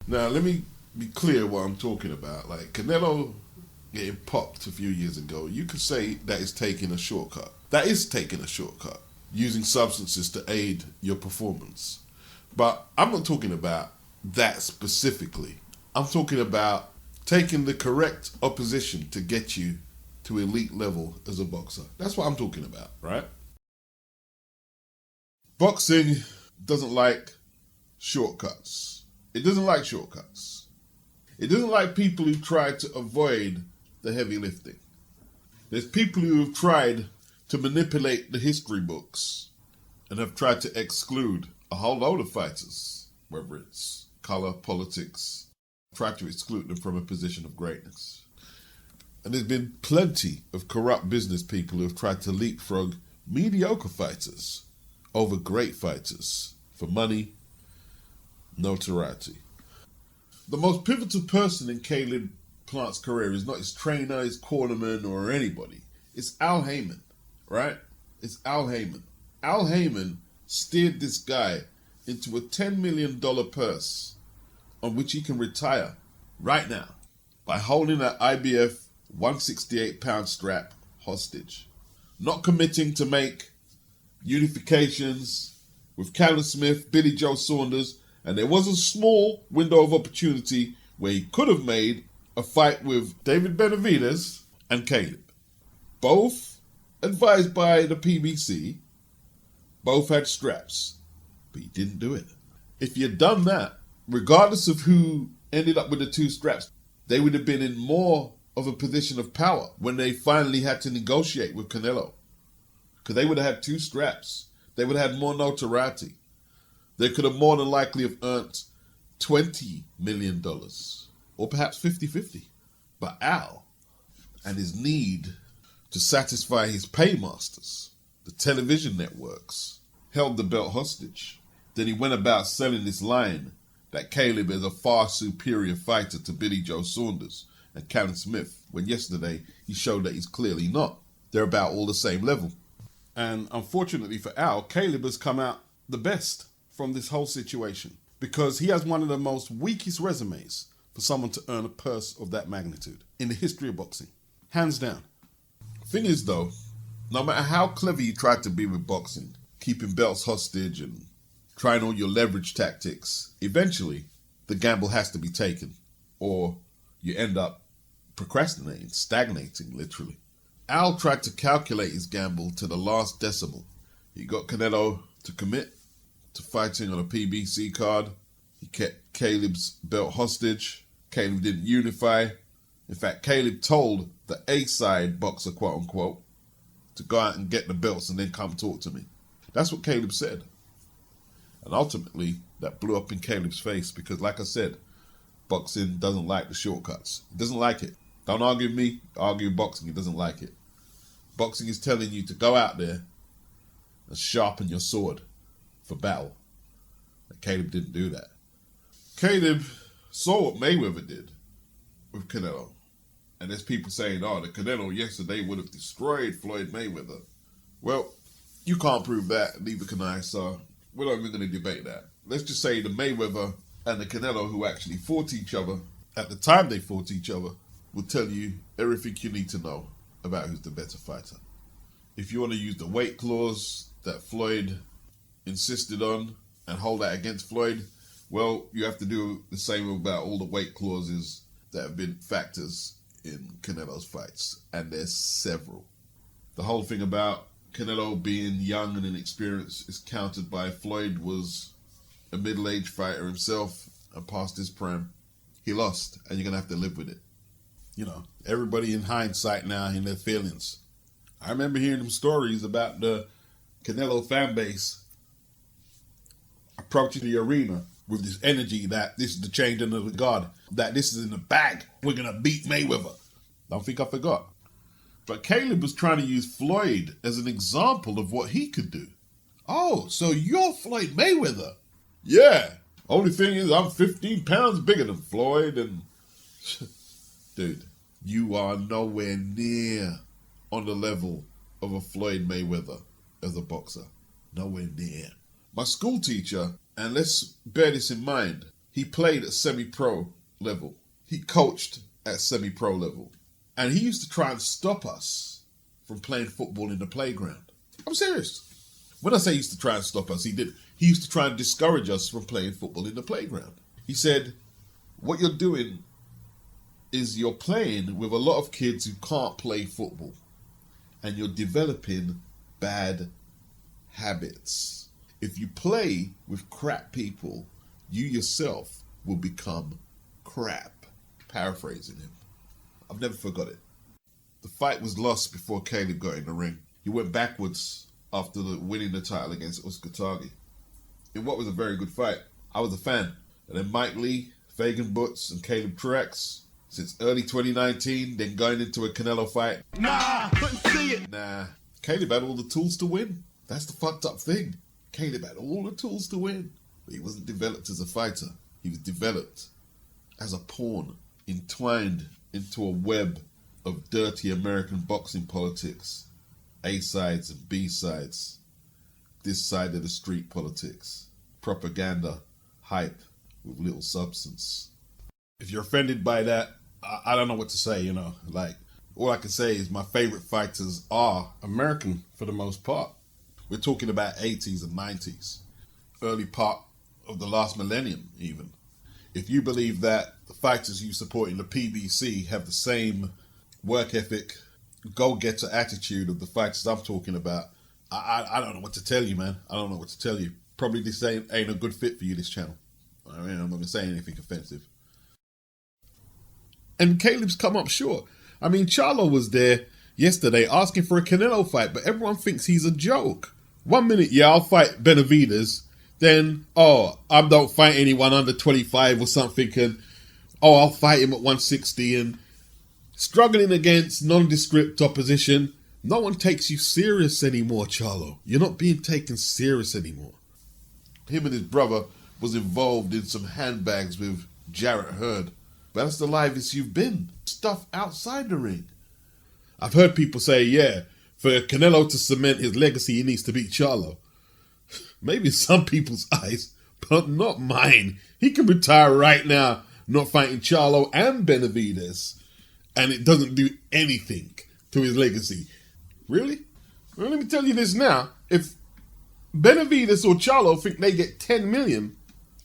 Now, let me be clear what I'm talking about. Like, Canelo getting popped a few years ago, you could say that is taking a shortcut. That is taking a shortcut, using substances to aid your performance. But I'm not talking about that specifically. I'm talking about taking the correct opposition to get you to elite level as a boxer. That's what I'm talking about, right? Boxing doesn't like shortcuts. It doesn't like shortcuts. It doesn't like people who try to avoid the heavy lifting. There's people who have tried to manipulate the history books and have tried to exclude a whole load of fighters, whether it's color, politics, tried to exclude them from a position of greatness. And there's been plenty of corrupt business people who have tried to leapfrog mediocre fighters over great fighters for money, notoriety. The most pivotal person in Caleb Plant's career is not his trainer, his cornerman, or anybody. It's Al Heyman, right? It's Al Heyman. Al Heyman steered this guy into a $10 million purse on which he can retire right now by holding that IBF 168-pound strap hostage, not committing to make unifications with Callum Smith, Billy Joe Saunders, and there was a small window of opportunity where he could have made a fight with David Benavidez and Caleb. Both advised by the PBC, both had straps, but he didn't do it. If he had done that, regardless of who ended up with the two straps, they would have been in more of a position of power when they finally had to negotiate with Canelo. Because they would have had two straps. They would have had more notoriety. They could have more than likely have earned $20 million or perhaps 50-50. But Al and his need to satisfy his paymasters, the television networks, held the belt hostage. Then he went about selling this line that Caleb is a far superior fighter to Billy Joe Saunders and Callum Smith, when yesterday he showed that he's clearly not. They're about all the same level. And unfortunately for Al, Caleb has come out the best from this whole situation because he has one of the most weakest resumes for someone to earn a purse of that magnitude in the history of boxing. Hands down. Thing is though, no matter how clever you try to be with boxing, keeping belts hostage and trying all your leverage tactics, eventually the gamble has to be taken or you end up procrastinating, stagnating literally. Al tried to calculate his gamble to the last decimal. He got Canelo to commit to fighting on a PBC card. He kept Caleb's belt hostage. Caleb didn't unify. In fact, Caleb told the A-side boxer, quote unquote, to go out and get the belts and then come talk to me. That's what Caleb said. And ultimately, that blew up in Caleb's face because, like I said, boxing doesn't like the shortcuts. It doesn't like it. Don't argue with me, argue with boxing. It doesn't like it. Boxing is telling you to go out there and sharpen your sword for battle. And Caleb didn't do that. Caleb saw what Mayweather did with Canelo. And there's people saying, oh, the Canelo yesterday would have destroyed Floyd Mayweather. Well, you can't prove that, neither can I, so we're not even going to debate that. Let's just say the Mayweather and the Canelo who actually fought each other, at the time they fought each other, will tell you everything you need to know about who's the better fighter. If you want to use the weight clause that Floyd insisted on and hold that against Floyd, well, you have to do the same about all the weight clauses that have been factors in Canelo's fights, and there's several. The whole thing about Canelo being young and inexperienced is countered by Floyd was a middle-aged fighter himself and past his prime. He lost, and you're going to have to live with it. You know, everybody in hindsight now in their feelings. I remember hearing them stories about the Canelo fan base approaching the arena with this energy that this is the change under the guard, that this is in the bag. We're going to beat Mayweather. Don't think I forgot. But Caleb was trying to use Floyd as an example of what he could do. Oh, so you're Floyd Mayweather? Yeah. Only thing is I'm 15 pounds bigger than Floyd and... Dude, you are nowhere near on the level of a Floyd Mayweather as a boxer. Nowhere near. My school teacher, and let's bear this in mind, He played at semi-pro level. He coached at semi-pro level. And he used to try and stop us from playing football in the playground. I'm serious. When I say he used to try and stop us, he did. He used to try and discourage us from playing football in the playground. He said, what you're doing is you're playing with a lot of kids who can't play football. And you're developing bad habits. If you play with crap people, you yourself will become crap. Paraphrasing him. I've never forgot it. The fight was lost before Caleb got in the ring. He went backwards after winning the title against Oscar Tagi. In what was a very good fight. I was a fan. And then Mike Lee, Fagan Butts, and Caleb Truax. Since early 2019, then going into a Canelo fight. Nah, couldn't see it. Nah. Caleb had all the tools to win. That's the fucked up thing. Caleb had all the tools to win. But he wasn't developed as a fighter. He was developed as a pawn, entwined into a web of dirty American boxing politics. A sides and B sides. This side of the street politics. Propaganda, hype with little substance. If you're offended by that, I don't know what to say, you know. Like, all I can say is my favorite fighters are American for the most part. We're talking about 80s and 90s. Early part of the last millennium, even. If you believe that the fighters you support in the PBC have the same work ethic, go-getter attitude of the fighters I'm talking about, I don't know what to tell you, man. I don't know what to tell you. Probably this ain't a good fit for you, this channel. I mean, I'm not going to say anything offensive. And Caleb's come up short. I mean, Charlo was there yesterday asking for a Canelo fight, but everyone thinks he's a joke. 1 minute, yeah, I'll fight Benavidez. Then, I don't fight anyone under 25 or something. And, I'll fight him at 160. And struggling against nondescript opposition. No one takes you serious anymore, Charlo. You're not being taken serious anymore. Him and his brother was involved in some handbags with Jarrett Hurd. But that's the livest you've been. Stuff outside the ring. I've heard people say, yeah, for Canelo to cement his legacy, he needs to beat Charlo. Maybe in some people's eyes, but not mine. He can retire right now, not fighting Charlo and Benavidez, and it doesn't do anything to his legacy. Really? Well, let me tell you this now. If Benavidez or Charlo think they get 10 million,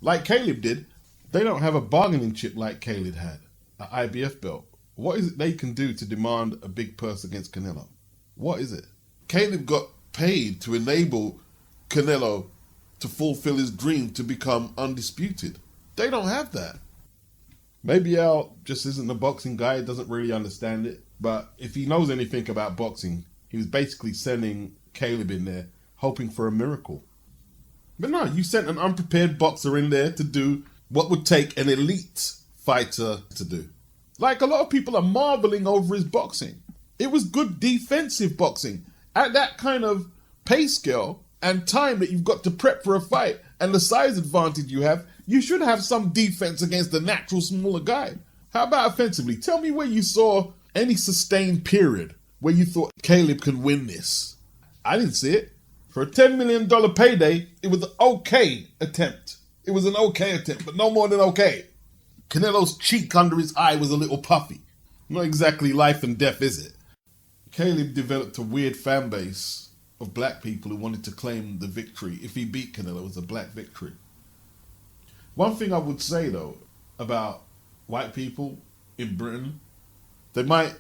like Caleb did, they don't have a bargaining chip like Caleb had, an IBF belt. What is it they can do to demand a big purse against Canelo? What is it? Caleb got paid to enable Canelo to fulfill his dream to become undisputed. They don't have that. Maybe Al just isn't a boxing guy, doesn't really understand it. But if he knows anything about boxing, he was basically sending Caleb in there, hoping for a miracle. But no, you sent an unprepared boxer in there to do what would take an elite fighter to do. Like, a lot of people are marveling over his boxing. It was good defensive boxing. At that kind of pay scale and time that you've got to prep for a fight and the size advantage you have, you should have some defense against the natural smaller guy. How about offensively? Tell me where you saw any sustained period where you thought Caleb can win this. I didn't see it. For a $10 million payday, it was an okay attempt. It was an okay attempt, but no more than okay. Canelo's cheek under his eye was a little puffy. Not exactly life and death, is it? Caleb developed a weird fan base of black people who wanted to claim the victory. If he beat Canelo, it was a black victory. One thing I would say, though, about white people in Britain, they might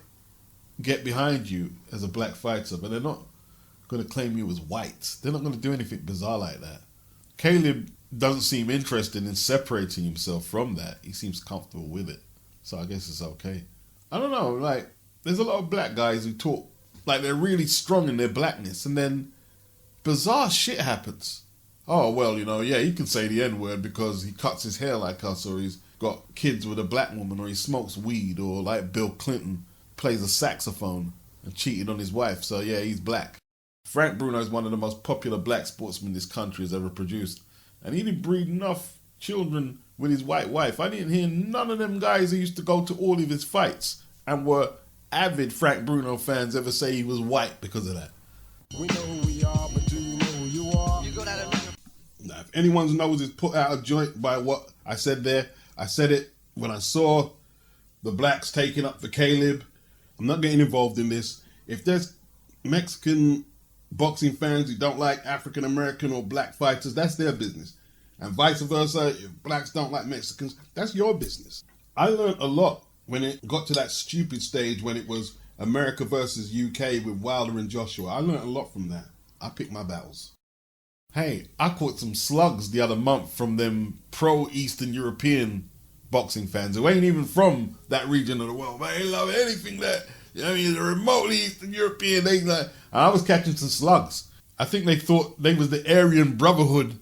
get behind you as a black fighter, but they're not going to claim you as white. They're not going to do anything bizarre like that. Caleb doesn't seem interested in separating himself from that. He seems comfortable with it. So I guess it's okay. I don't know, like, there's a lot of black guys who talk like they're really strong in their blackness, and then bizarre shit happens. Oh, well, you know, yeah, he can say the N-word because he cuts his hair like us, or he's got kids with a black woman, or he smokes weed, or like Bill Clinton plays a saxophone and cheated on his wife, so yeah, he's black. Frank Bruno is one of the most popular black sportsmen this country has ever produced, and he didn't breed enough children with his white wife. I didn't hear none of them guys who used to go to all of his fights and were avid Frank Bruno fans ever say he was white because of that. We know who we are, but do you know who you are? Nah, anyone's nose is put out of joint by what I said there, I said it when I saw the blacks taking up for Caleb. I'm not getting involved in this. If there's Mexican boxing fans who don't like African American or black fighters, that's their business. And vice versa, if blacks don't like Mexicans, that's your business. I learned a lot when it got to that stupid stage when it was America versus UK with Wilder and Joshua. I learned a lot from that. I picked my battles. Hey, I caught some slugs the other month from them pro-Eastern European boxing fans who ain't even from that region of the world, but they love anything that, you know what I mean, the remotely Eastern European, they like. I was catching some slugs. I think they thought they was the Aryan Brotherhood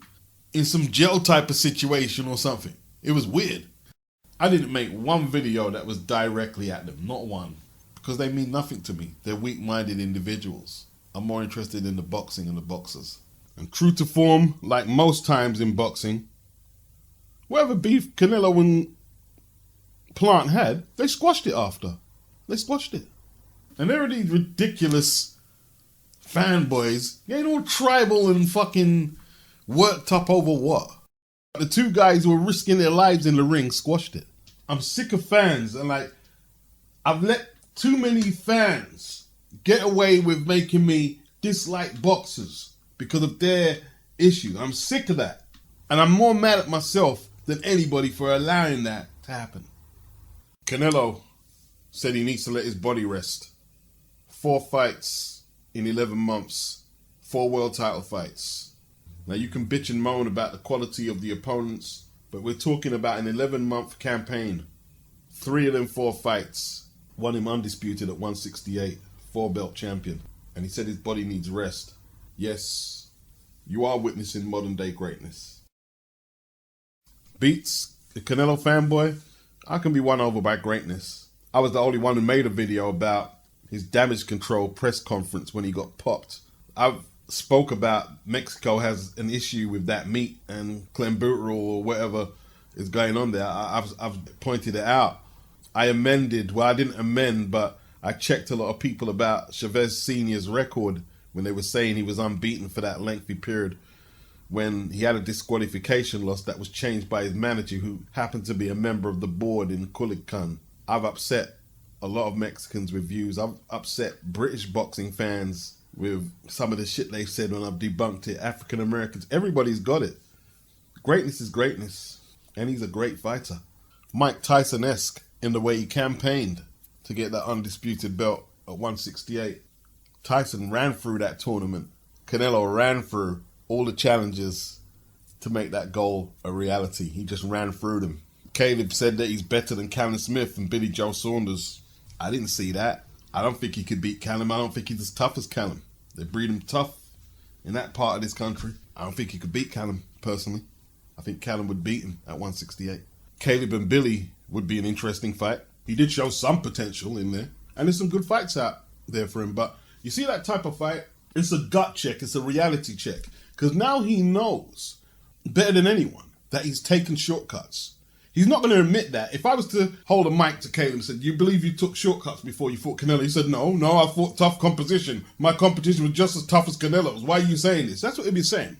in some jail type of situation or something. It was weird. I didn't make one video that was directly at them, not one, because they mean nothing to me. They're weak-minded individuals. I'm more interested in the boxing and the boxers. And true to form, like most times in boxing, whatever beef Canelo and Plant had, they squashed it after. They squashed it. And there are these ridiculous fanboys. They ain't all tribal and fucking worked up over what? The two guys who were risking their lives in the ring squashed it. I'm sick of fans, and like, I've let too many fans get away with making me dislike boxers because of their issue. I'm sick of that. And I'm more mad at myself than anybody for allowing that to happen. Canelo said he needs to let his body rest. 4 fights in 11 months. 4 world title fights. Now you can bitch and moan about the quality of the opponents, but we're talking about an 11-month campaign. 3 of them 4 fights. Won him undisputed at 168. 4-belt champion. And he said his body needs rest. Yes, you are witnessing modern day greatness. Beats, the Canelo fanboy, I can be won over by greatness. I was the only one who made a video about his damage control press conference when he got popped. I've spoke about Mexico has an issue with that meat and clenbuterol or whatever is going on there. I've pointed it out. I amended, well I didn't amend, but I checked a lot of people about Chavez Sr.'s record when they were saying he was unbeaten for that lengthy period when he had a disqualification loss that was changed by his manager who happened to be a member of the board in Culiacan. I've upset a lot of Mexicans with views. I've upset British boxing fans with some of the shit they've said when I've debunked it. African Americans, everybody's got it. Greatness is greatness, and he's a great fighter. Mike Tyson-esque in the way he campaigned to get that undisputed belt at 168. Tyson ran through that tournament. Canelo ran through all the challenges to make that goal a reality. He just ran through them. Caleb said that he's better than Callum Smith and Billy Joe Saunders. I didn't see that. I don't think he could beat Callum. I don't think he's as tough as Callum. They breed him tough in that part of this country. I don't think he could beat Callum, personally. I think Callum would beat him at 168. Caleb and Billy would be an interesting fight. He did show some potential in there. And there's some good fights out there for him. But you see that type of fight? It's a gut check. It's a reality check. Because now he knows, better than anyone, that he's taken shortcuts. He's not going to admit that. If I was to hold a mic to Caleb and said, you believe you took shortcuts before you fought Canelo? He said, no, I fought tough competition. My competition was just as tough as Canelo's. Why are you saying this? That's what he'd be saying.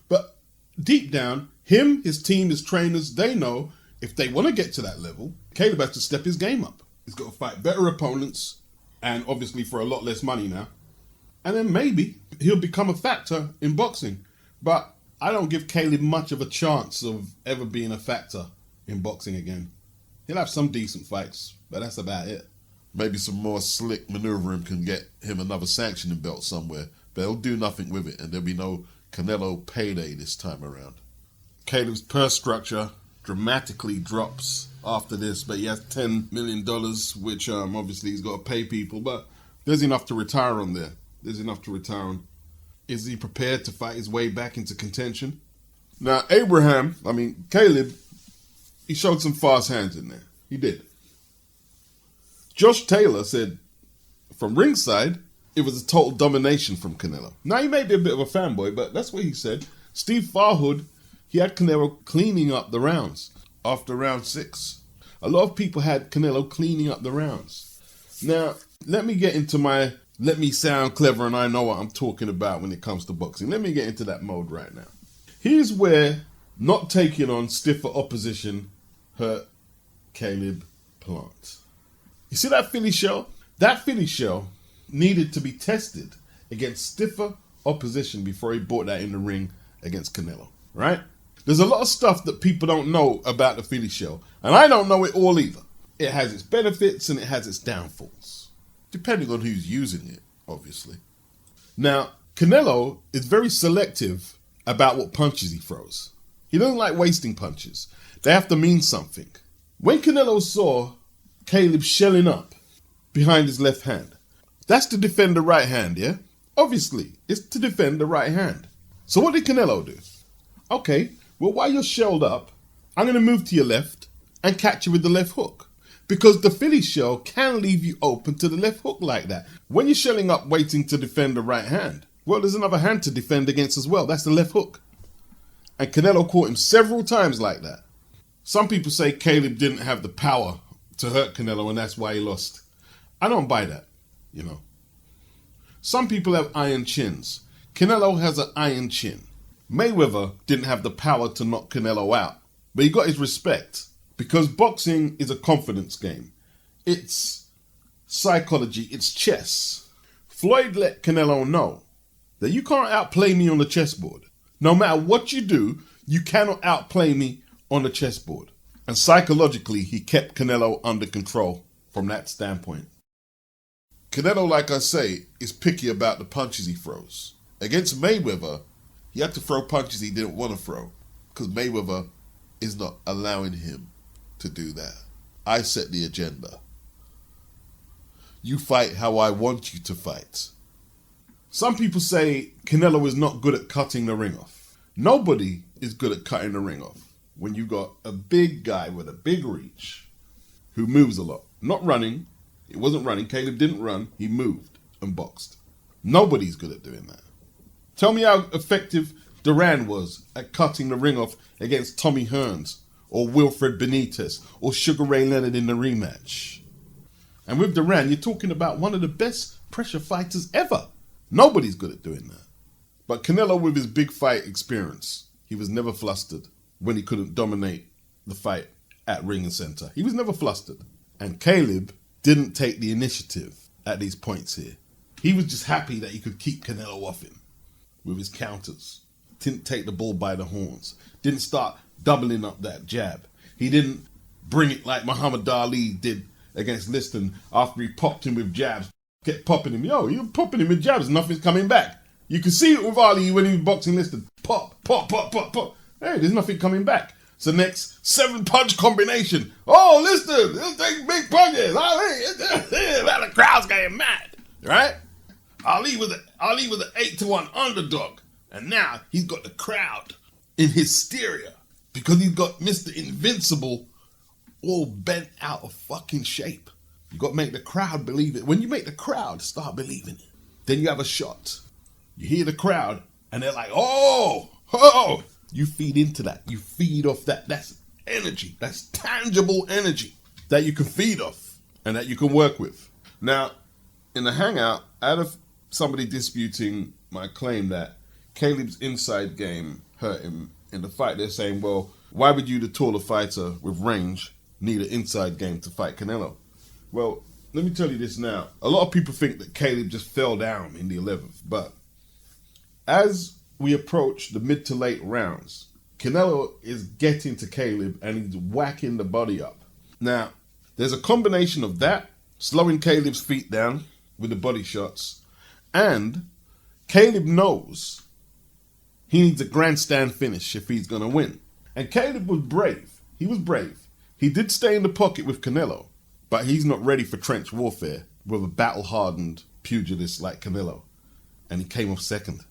But deep down, him, his team, his trainers, they know if they want to get to that level, Caleb has to step his game up. He's got to fight better opponents, and obviously for a lot less money now. And then maybe he'll become a factor in boxing. But I don't give Caleb much of a chance of ever being a factor in boxing again. He'll have some decent fights, but that's about it. Maybe some more slick maneuvering can get him another sanctioning belt somewhere, but he'll do nothing with it, and there'll be no Canelo payday this time around. Caleb's purse structure dramatically drops after this, but he has $10 million, which obviously he's got to pay people, but there's enough to retire on there. There's enough to retire on. Is he prepared to fight his way back into contention? Now, Caleb, he showed some fast hands in there. He did. Josh Taylor said, from ringside, it was a total domination from Canelo. Now, he may be a bit of a fanboy, but that's what he said. Steve Farhood, he had Canelo cleaning up the rounds after round 6. A lot of people had Canelo cleaning up the rounds. Now, let me get into let me sound clever and I know what I'm talking about when it comes to boxing. Let me get into that mode right now. Here's where not taking on stiffer opposition hurt Caleb Plant. You see that Philly shell? That Philly shell needed to be tested against stiffer opposition before he brought that in the ring against Canelo, right? There's a lot of stuff that people don't know about the Philly shell, and I don't know it all either. It has its benefits and it has its downfalls, depending on who's using it, obviously. Now, Canelo is very selective about what punches he throws. He doesn't like wasting punches. They have to mean something. When Canelo saw Caleb shelling up behind his left hand, that's to defend the right hand, yeah? Obviously, it's to defend the right hand. So what did Canelo do? Okay, well, while you're shelled up, I'm going to move to your left and catch you with the left hook. Because the Philly shell can leave you open to the left hook like that. When you're shelling up waiting to defend the right hand, well, there's another hand to defend against as well. That's the left hook. And Canelo caught him several times like that. Some people say Caleb didn't have the power to hurt Canelo and that's why he lost. I don't buy that, you know. Some people have iron chins. Canelo has an iron chin. Mayweather didn't have the power to knock Canelo out, but he got his respect because boxing is a confidence game. It's psychology, it's chess. Floyd let Canelo know that you can't outplay me on the chessboard. No matter what you do, you cannot outplay me on the chessboard. And psychologically, he kept Canelo under control from that standpoint. Canelo, like I say, is picky about the punches he throws. Against Mayweather, he had to throw punches he didn't want to throw because Mayweather is not allowing him to do that. I set the agenda. You fight how I want you to fight. Some people say Canelo is not good at cutting the ring off. Nobody is good at cutting the ring off when you got a big guy with a big reach who moves a lot. Not running. It wasn't running. Caleb didn't run. He moved and boxed. Nobody's good at doing that. Tell me how effective Duran was at cutting the ring off against Tommy Hearns or Wilfred Benitez or Sugar Ray Leonard in the rematch. And with Duran, you're talking about one of the best pressure fighters ever. Nobody's good at doing that. But Canelo, with his big fight experience, he was never flustered when he couldn't dominate the fight at ring and center. He was never flustered. And Caleb didn't take the initiative at these points here. He was just happy that he could keep Canelo off him with his counters. Didn't take the bull by the horns. Didn't start doubling up that jab. He didn't bring it like Muhammad Ali did against Liston after he popped him with jabs. Kept popping him. Yo, you're popping him with jabs. Nothing's coming back. You can see it with Ali when he was boxing Liston. Pop, pop, pop, pop, pop. Hey, there's nothing coming back. So next, 7-punch combination. Oh, Liston, he'll take big punches. Ali, the crowd's getting mad, right? Ali was an 8-1 underdog, and now he's got the crowd in hysteria because he's got Mr. Invincible all bent out of fucking shape. You got to make the crowd believe it. When you make the crowd start believing it, then you have a shot. You hear the crowd, and they're like, oh, oh. You feed into that. You feed off that. That's energy. That's tangible energy that you can feed off and that you can work with. Now, in the hangout, out of somebody disputing my claim that Caleb's inside game hurt him in the fight, they're saying, well, why would you, the taller fighter with range, need an inside game to fight Canelo? Well, let me tell you this now. A lot of people think that Caleb just fell down in the 11th, but as we approach the mid to late rounds, Canelo is getting to Caleb and he's whacking the body up. Now, there's a combination of that, slowing Caleb's feet down with the body shots, and Caleb knows he needs a grandstand finish if he's going to win. And Caleb was brave. He was brave. He did stay in the pocket with Canelo, but he's not ready for trench warfare with a battle-hardened pugilist like Canelo. And he came off second.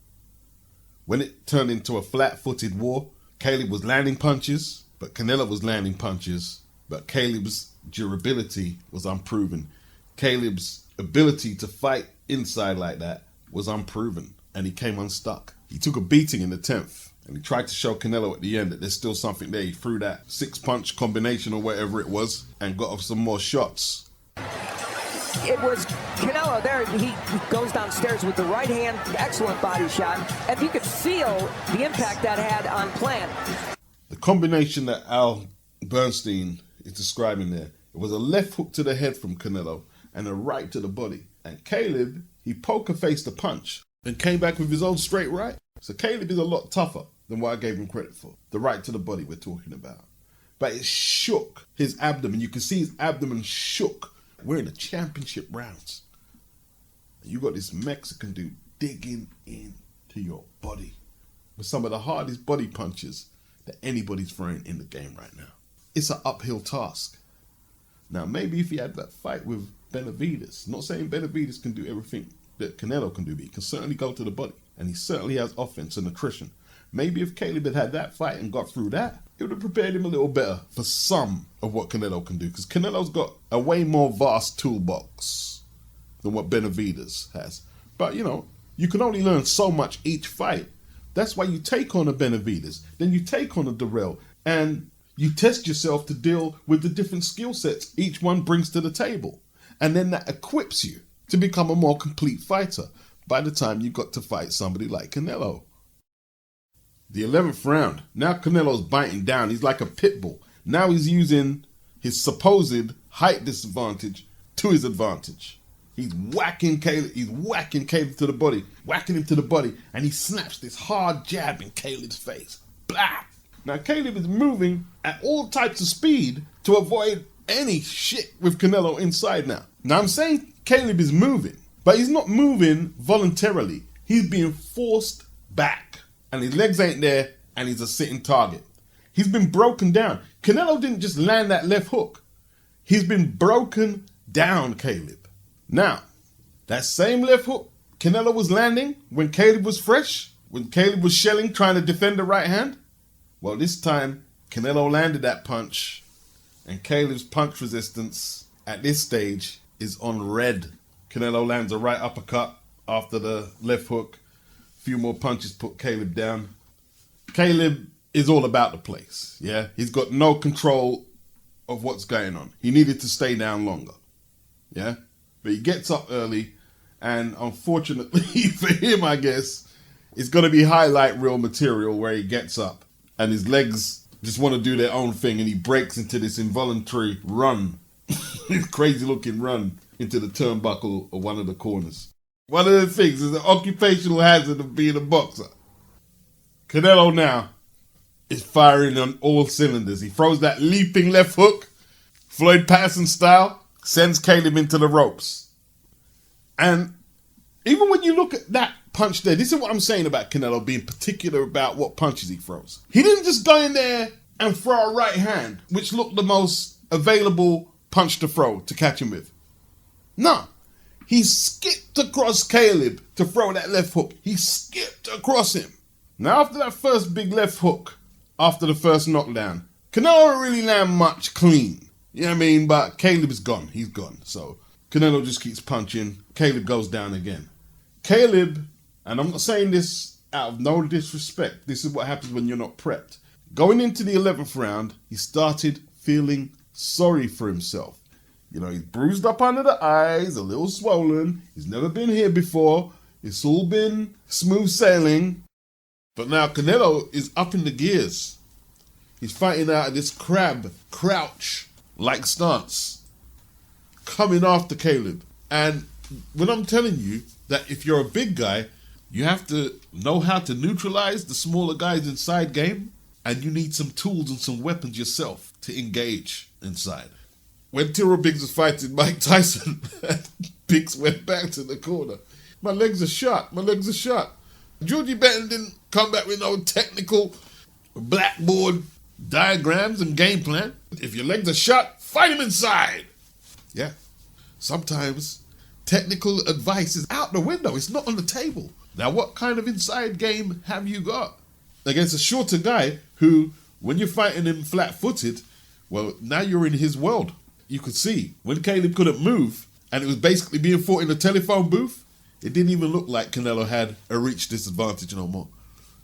When it turned into a flat-footed war, Caleb was landing punches, but Canelo was landing punches, but Caleb's durability was unproven. Caleb's ability to fight inside like that was unproven, and he came unstuck. He took a beating in the 10th, and he tried to show Canelo at the end that there's still something there. He threw that 6-punch combination or whatever it was and got off some more shots. It was Canelo there, he goes downstairs with the right hand, excellent body shot, and you could feel the impact that had on Plant. The combination that Al Bernstein is describing there, it was a left hook to the head from Canelo and a right to the body. And Caleb, he poker faced the punch and came back with his own straight right. So Caleb is a lot tougher than what I gave him credit for. The right to the body we're talking about. But it shook his abdomen. You can see his abdomen shook. We're in the championship rounds. And you got this Mexican dude digging into your body with some of the hardest body punches that anybody's throwing in the game right now. It's an uphill task. Now, maybe if he had that fight with Benavidez, not saying Benavidez can do everything that Canelo can do, but he can certainly go to the body. And he certainly has offense and attrition. Maybe if Caleb had that fight and got through that, it would have prepared him a little better for some of what Canelo can do. Because Canelo's got a way more vast toolbox than what Benavidez has. But, you know, you can only learn so much each fight. That's why you take on a Benavidez, then you take on a Darrell, and you test yourself to deal with the different skill sets each one brings to the table. And then that equips you to become a more complete fighter by the time you got to fight somebody like Canelo. The 11th round, now Canelo's biting down. He's like a pit bull. Now he's using his supposed height disadvantage to his advantage. He's whacking Caleb to the body, whacking him to the body, and he snaps this hard jab in Caleb's face. Blah! Now Caleb is moving at all types of speed to avoid any shit with Canelo inside now. Now I'm saying Caleb is moving, but he's not moving voluntarily. He's being forced back, and his legs ain't there, and he's a sitting target. He's been broken down. Canelo didn't just land that left hook. He's been broken down, Caleb. Now, that same left hook Canelo was landing when Caleb was fresh, when Caleb was shelling trying to defend the right hand, well, this time Canelo landed that punch, and Caleb's punch resistance at this stage is on red. Canelo lands a right uppercut after the left hook. A few more punches put Caleb down. Caleb is all about the place, yeah? He's got no control of what's going on. He needed to stay down longer, yeah? But he gets up early, and unfortunately for him, I guess, it's going to be highlight reel material where he gets up and his legs just want to do their own thing, and he breaks into this involuntary run, this crazy looking run into the turnbuckle of one of the corners. One of the things is the occupational hazard of being a boxer. Canelo now is firing on all cylinders. He throws that leaping left hook, Floyd Patterson style, sends Caleb into the ropes. And even when you look at that punch there, this is what I'm saying about Canelo being particular about what punches he throws. He didn't just go in there and throw a right hand, which looked the most available punch to throw to catch him with. No. He skipped across Caleb to throw that left hook. He skipped across him. Now, after that first big left hook, after the first knockdown, Canelo don't really land much clean. You know what I mean? But Caleb is gone. He's gone. So Canelo just keeps punching. Caleb goes down again. Caleb, and I'm not saying this out of no disrespect, this is what happens when you're not prepped. Going into the 11th round, he started feeling sorry for himself. You know, he's bruised up under the eyes, a little swollen. He's never been here before. It's all been smooth sailing. But now Canelo is up in the gears. He's fighting out of this crab, crouch-like stance, coming after Caleb. And when I'm telling you that if you're a big guy, you have to know how to neutralize the smaller guys inside game, and you need some tools and some weapons yourself to engage inside. When Tyrrell Biggs was fighting Mike Tyson, Biggs went back to the corner. My legs are shot. Georgie Benton didn't come back with no technical blackboard diagrams and game plan. If your legs are shot, fight him inside. Yeah. Sometimes technical advice is out the window. It's not on the table. Now, what kind of inside game have you got against a shorter guy who, when you're fighting him flat-footed, well, now you're in his world. You could see when Caleb couldn't move and it was basically being fought in a telephone booth, it didn't even look like Canelo had a reach disadvantage no more.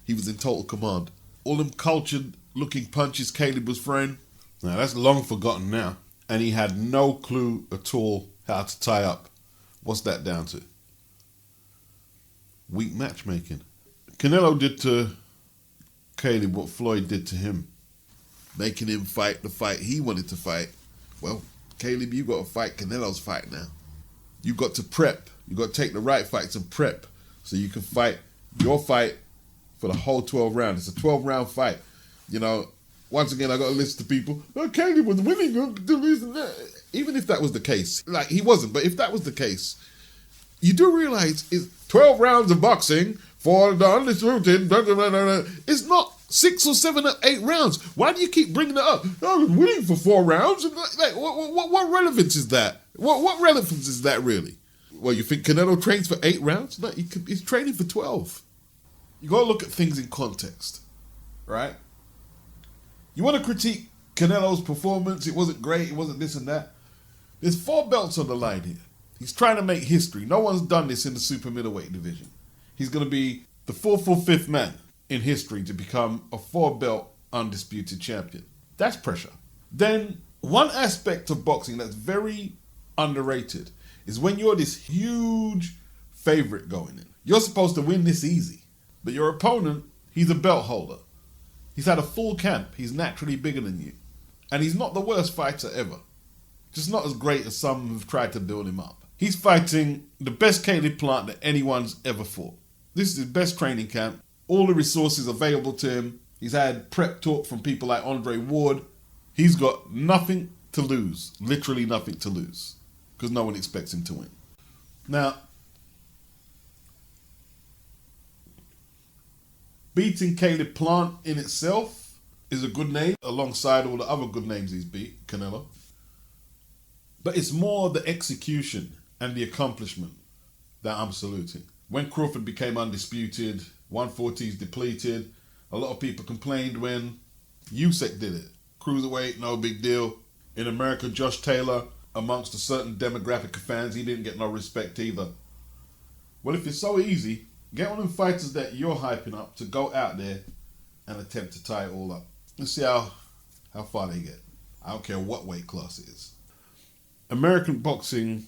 He was in total command. All them cultured looking punches Caleb was throwing, now that's long forgotten now. And he had no clue at all how to tie up What's that down to? Weak matchmaking. Canelo did to Caleb what Floyd did to him, making him fight the fight he wanted to fight. Well, Caleb, you got to fight Canelo's fight now. You got to prep. You got to take the right fights and prep so you can fight your fight for the whole 12 rounds. It's a 12-round fight. You know, once again, I got to listen to people, oh, Caleb was winning. Even if that was the case, like he wasn't, but if that was the case, you do realize it's 12 rounds of boxing for the undisputed. It's not 6 or 7 or 8 rounds. Why do you keep bringing it up? I was winning for 4 rounds. Like, what relevance is that? What relevance is that really? Well, you think Canelo trains for 8 rounds? No, he's training for 12. You got to look at things in context, right? You want to critique Canelo's performance. It wasn't great. It wasn't this and that. There's 4 belts on the line here. He's trying to make history. No one's done this in the super middleweight division. He's going to be the 4th or 5th man in history to become a 4-belt undisputed champion. That's pressure. Then one aspect of boxing that's very underrated is when you're this huge favorite going in. You're supposed to win this easy, but your opponent, he's a belt holder. He's had a full camp. He's naturally bigger than you. And he's not the worst fighter ever. Just not as great as some who've tried to build him up. He's fighting the best Caleb Plant that anyone's ever fought. This is his best training camp. All the resources available to him. He's had prep talk from people like Andre Ward. He's got nothing to lose. Literally nothing to lose. Because no one expects him to win. Now, beating Caleb Plant in itself is a good name alongside all the other good names he's beat, Canelo. But it's more the execution and the accomplishment that I'm saluting. When Crawford became undisputed, 140's depleted, a lot of people complained when Usyk did it. Cruiserweight, no big deal. In America, Josh Taylor, amongst a certain demographic of fans, he didn't get no respect either. Well, if it's so easy, get one of them fighters that you're hyping up to go out there and attempt to tie it all up. Let's see how far they get. I don't care what weight class it is. American boxing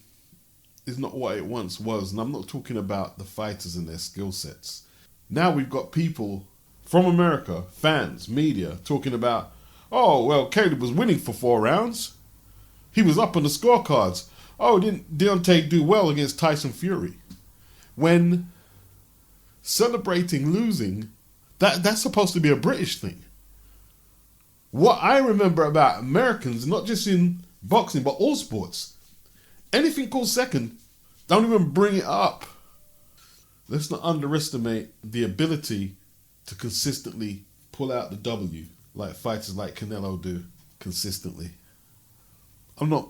is not what it once was, and I'm not talking about the fighters and their skill sets. Now we've got people from America, fans, media, talking about, oh, well, Caleb was winning for 4 rounds. He was up on the scorecards. Oh, didn't Deontay do well against Tyson Fury? When celebrating losing, that's supposed to be a British thing. What I remember about Americans, not just in boxing, but all sports, anything called second, don't even bring it up. Let's not underestimate the ability to consistently pull out the W like fighters like Canelo do consistently. I'm not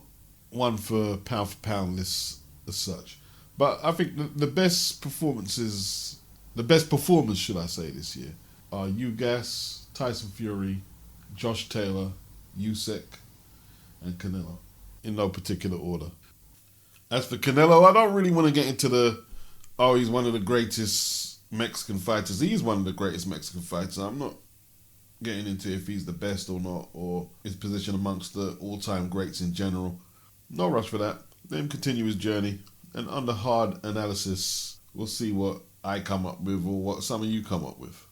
one for pound lists as such, but I think the best performers, should I say, this year are Ugas, Tyson Fury, Josh Taylor, Usyk, and Canelo, in no particular order. As for Canelo, I don't really want to get into he's one of the greatest Mexican fighters. He's one of the greatest Mexican fighters. I'm not getting into if he's the best or not, or his position amongst the all-time greats in general. No rush for that. Let him continue his journey, and under hard analysis, we'll see what I come up with or what some of you come up with.